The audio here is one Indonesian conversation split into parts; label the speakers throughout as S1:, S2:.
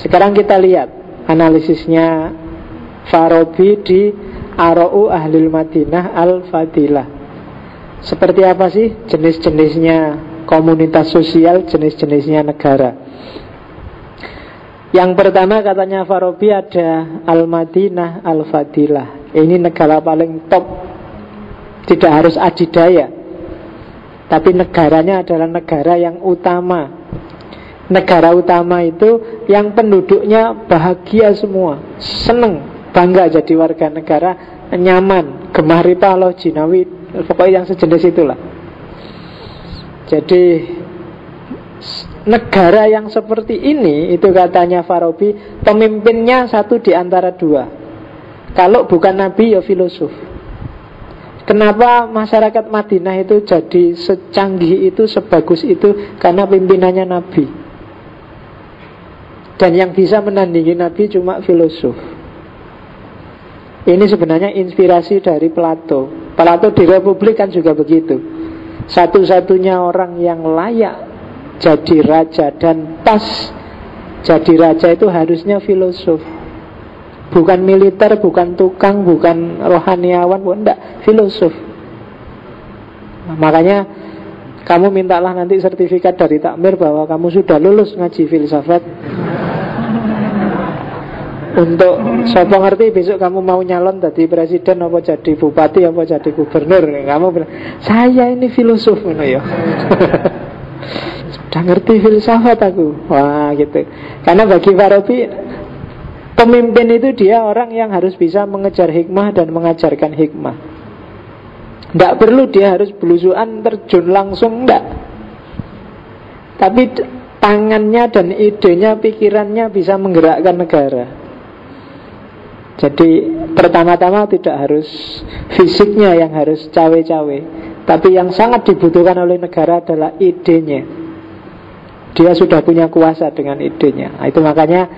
S1: Sekarang kita lihat analisisnya Farabi di Ara'u Ahlul Madinah Al-Fadilah. Seperti apa sih jenis-jenisnya komunitas sosial, jenis-jenisnya negara? Yang pertama katanya Farabi ada Al-Madinah Al-Fadilah. Ini negara paling top. Tidak harus adidaya, tapi negaranya adalah negara yang utama. Negara utama itu yang penduduknya bahagia semua, seneng, bangga jadi warga negara, nyaman, gemah ripah loh jinawi, pokoknya yang sejenis itulah. Jadi negara yang seperti ini, itu katanya Farabi, pemimpinnya satu di antara dua. Kalau bukan nabi ya filosof. Kenapa masyarakat Madinah itu jadi secanggih itu, sebagus itu? Karena pimpinannya nabi. Dan yang bisa menandingi nabi cuma filosof. Ini sebenarnya inspirasi dari Plato. Plato di Republik kan juga begitu. Satu-satunya orang yang layak jadi raja dan pas jadi raja itu harusnya filosof. Bukan militer, bukan tukang, bukan rohaniawan, enggak, filosof. Nah, makanya kamu mintalah nanti sertifikat dari takmir bahwa kamu sudah lulus ngaji filsafat. Untuk sopo ngerti besok kamu mau nyalon jadi presiden, apa jadi bupati, apa jadi gubernur, kamu bilang saya ini filosof ya. Sudah ngerti filsafat aku. Wah gitu. Karena bagi Farabi, pemimpin itu dia orang yang harus bisa mengejar hikmah dan mengajarkan hikmah. Tidak perlu dia harus belusuan terjun langsung, enggak. Tapi tangannya dan idenya, pikirannya bisa menggerakkan negara. Jadi pertama-tama tidak harus fisiknya yang harus cawe-cawe, tapi yang sangat dibutuhkan oleh negara adalah idenya. Dia sudah punya kuasa dengan idenya. Nah, itu makanya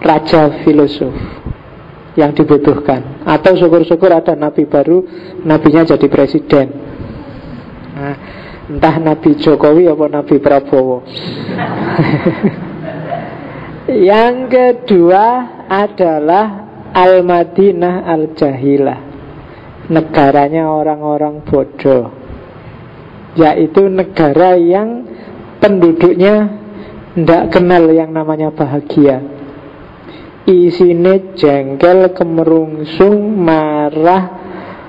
S1: raja filosof yang dibutuhkan. Atau syukur-syukur ada nabi baru, nabinya jadi presiden. Nah, entah Nabi Jokowi atau Nabi Prabowo. Yang kedua adalah Al-Madinah Al-Jahilah, negaranya orang-orang bodoh. Yaitu negara yang penduduknya tidak kenal yang namanya bahagia. Isine jengkel, kemerungsung, marah,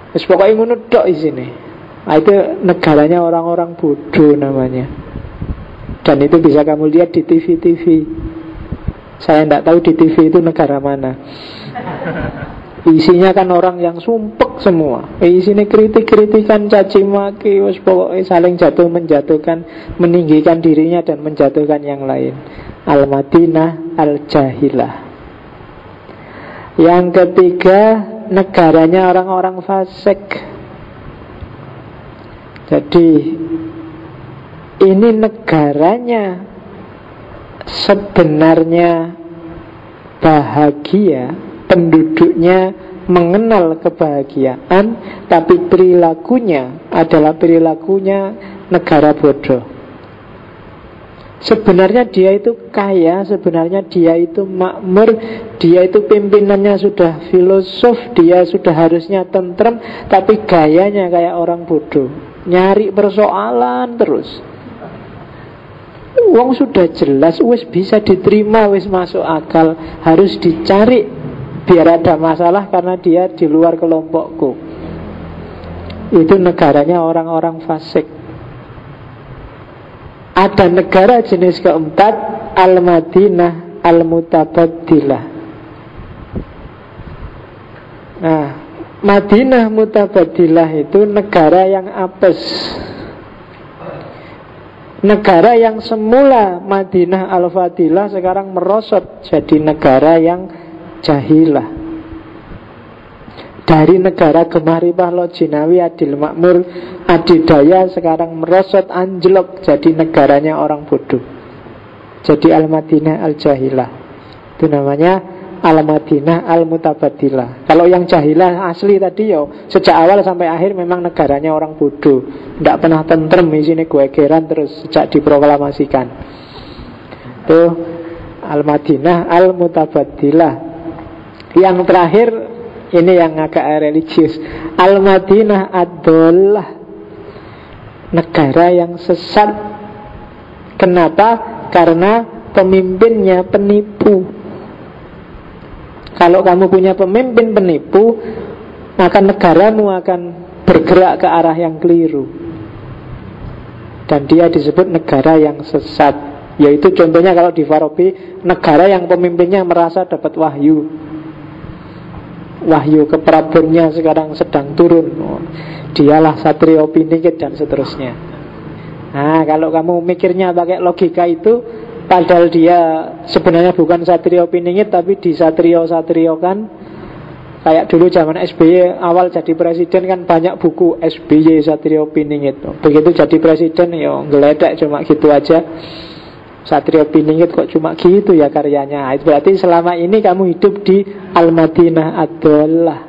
S1: pokoknya ngono tok isine. Nah, itu negaranya orang-orang bodoh namanya. Dan itu bisa kamu lihat di TV-TV. Saya tidak tahu di TV itu negara mana. Isinya kan orang yang sumpek semua. Isinya kritik-kritikan, caci maki, pokoknya saling jatuh menjatuhkan, meninggikan dirinya dan menjatuhkan yang lain. Al-Madinah Al-Jahilah. Yang ketiga, negaranya orang-orang fasik. Jadi ini negaranya sebenarnya bahagia, penduduknya mengenal kebahagiaan, tapi perilakunya adalah perilakunya negara bodoh. Sebenarnya dia itu kaya, sebenarnya dia itu makmur, dia itu pimpinannya sudah filosof, dia sudah harusnya tentrem, tapi gayanya kayak orang bodoh, nyari persoalan terus. Uang sudah jelas, wis bisa diterima, wis masuk akal, harus dicari biar ada masalah karena dia di luar kelompokku. Itu negaranya orang-orang fasik. Ada negara jenis keempat, Al-Madinah Al-Mutabaddilah. Nah, Madinah Mutabaddilah itu negara yang apes. Negara yang semula Madinah Al-Fadilah sekarang merosot jadi negara yang jahilah. Dari negara gemah ripah lojinawi adil makmur adidaya sekarang merosot anjlok jadi negaranya orang bodoh. Jadi Al-Madinah Al-Jahilah. Itu namanya Al-Madinah Al-Mutabaddilah. Kalau yang jahilah asli tadi sejak awal sampai akhir memang negaranya orang bodoh, tidak pernah tentrem, isinya gegeran terus sejak diproklamasikan. Itu Al-Madinah Al-Mutabaddilah. Yang terakhir, ini yang agak religius, Al-Madinah Ad-Dollah, negara yang sesat. Kenapa? Karena pemimpinnya penipu. Kalau kamu punya pemimpin penipu, maka negaramu akan bergerak ke arah yang keliru. Dan dia disebut negara yang sesat. Yaitu contohnya kalau di Farabi, negara yang pemimpinnya merasa dapat wahyu. Wahyu ke Prabonnya sekarang sedang turun. Dialah Satrio Piningit dan seterusnya. Nah, kalau kamu mikirnya pakai logika itu, padahal dia sebenarnya bukan Satrio Piningit, tapi disatrio-satriokan. Kayak dulu zaman SBY awal jadi presiden kan banyak buku SBY Satrio Piningit. Begitu jadi presiden ya ngeledek cuma gitu aja. Satrio Piningit kok cuma gitu ya karyanya. Itu berarti selama ini kamu hidup di Al-Madinah Ad-Dollah,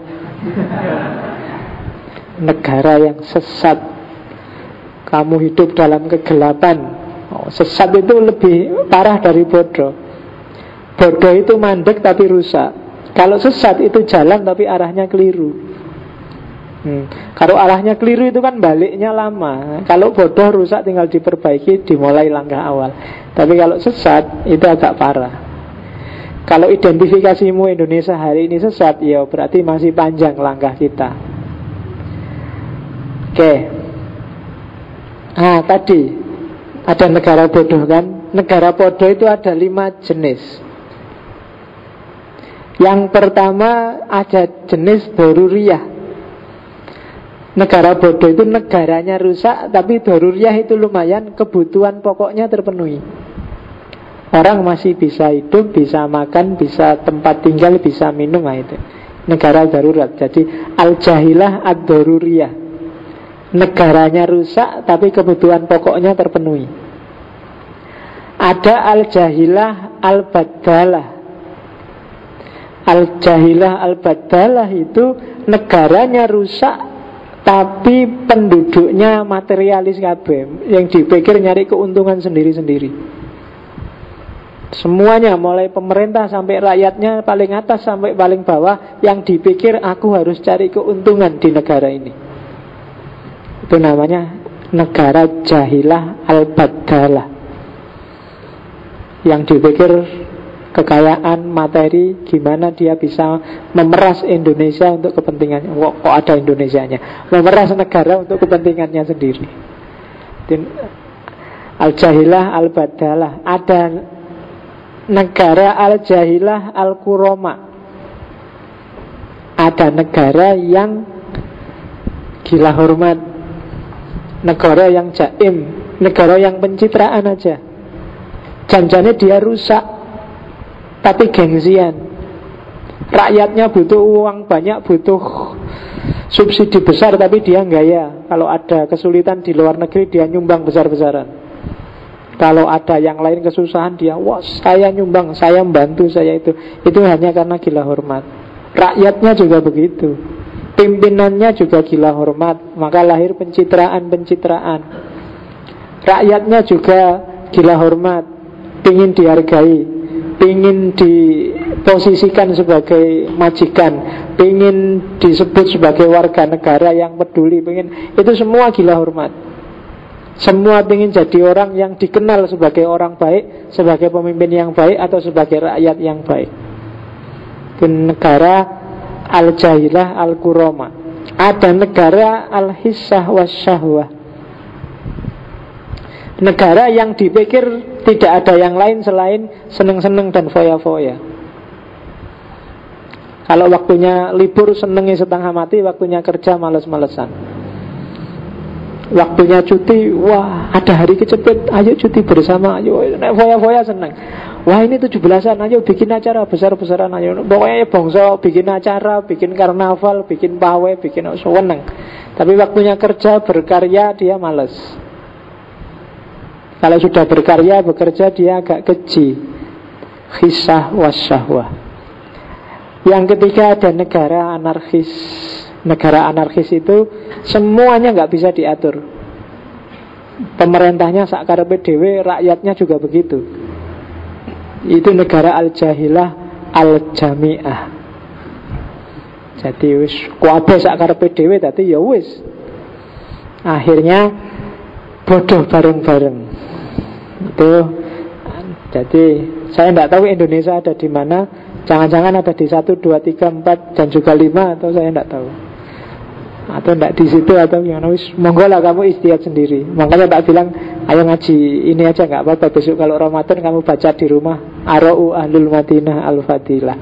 S1: negara yang sesat. Kamu hidup dalam kegelapan. Sesat itu lebih parah dari bodoh. Bodoh itu mandek tapi rusak. Kalau sesat itu jalan tapi arahnya keliru. Kalau arahnya keliru itu kan baliknya lama. Kalau bodoh rusak tinggal diperbaiki, dimulai langkah awal. Tapi kalau sesat itu agak parah. Kalau identifikasimu Indonesia hari ini sesat, ya berarti masih panjang langkah kita. Oke. Nah tadi ada negara bodoh kan. Negara bodoh itu ada 5 jenis. Yang pertama ada jenis daruriyah. Negara bodoh itu negaranya rusak, tapi daruriyah itu lumayan, kebutuhan pokoknya terpenuhi. Orang masih bisa hidup, bisa makan, bisa tempat tinggal, bisa minum. Nah itu negara darurat. Jadi al-jahilah ad-daruriyah. Negaranya rusak tapi kebutuhan pokoknya terpenuhi. Ada al-jahilah al-badalah. Al-jahilah al-badalah itu negaranya rusak tapi penduduknya materialis kabeh, yang dipikir nyari keuntungan sendiri-sendiri. Semuanya mulai pemerintah sampai rakyatnya, paling atas sampai paling bawah, yang dipikir aku harus cari keuntungan di negara ini. Itu namanya negara jahilah al-badalah, yang dipikir kekayaan materi, gimana dia bisa memeras Indonesia untuk kepentingannya. Kok ada Indonesianya? Memeras negara untuk kepentingannya sendiri. Al-jahilah al-badalah. Ada negara al-jahilah al-kuroma. Ada negara yang gila hormat, negara yang jaim, negara yang pencitraan aja. Janjane dia rusak tapi gengsian. Rakyatnya butuh uang banyak, butuh subsidi besar, tapi dia gaya. Kalau ada kesulitan di luar negeri, dia nyumbang besar-besaran. Kalau ada yang lain kesusahan, dia, wah saya nyumbang, saya membantu, saya itu. Itu hanya karena gila hormat. Rakyatnya juga begitu, pimpinannya juga gila hormat, maka lahir pencitraan-pencitraan. Rakyatnya juga gila hormat, pingin dihargai, pingin diposisikan sebagai majikan, pingin disebut sebagai warga negara yang peduli, pingin, itu semua gila hormat. Semua pingin jadi orang yang dikenal sebagai orang baik, sebagai pemimpin yang baik, atau sebagai rakyat yang baik. Itu negara al-jahilah al-kuroma. Ada negara al-hissah wasyahwah, negara yang dipikir tidak ada yang lain selain seneng-seneng dan foya-foya. Kalau waktunya libur senengnya setengah mati, waktunya kerja males-malesan. Waktunya cuti, wah ada hari kecepet, ayo cuti bersama, ayo foya-foya seneng. Wah ini 17-an, ayo bikin acara besar-besaran, ayo. Pokoknya bangsa bikin acara, bikin karnaval, bikin pawai, bikin seneng. Tapi waktunya kerja, berkarya, dia males. Kalau sudah berkarya, bekerja, dia agak keji. Hissah wasyahwah. Yang ketiga ada negara anarkis. Negara anarkis itu semuanya gak bisa diatur. Pemerintahnya sak karepe dhewe, rakyatnya juga begitu. Itu negara al-jahilah al-jami'ah. Jadi wis kabeh sak karepe dhewe dadi ya wis. Akhirnya bodoh bareng-bareng. Itu jadi saya tidak tahu Indonesia ada di mana. Jangan-jangan ada di 1, 2, 3, 4 dan juga 5, atau saya tidak tahu. Atau tidak di situ atau gimana. Wis monggo lah kamu istihad sendiri. Makanya tak bilang ayo ngaji ini aja nggak apa-apa. Besok kalau Ramadan kamu baca di rumah Ara'u Ahlul Madinah Al-Fadilah.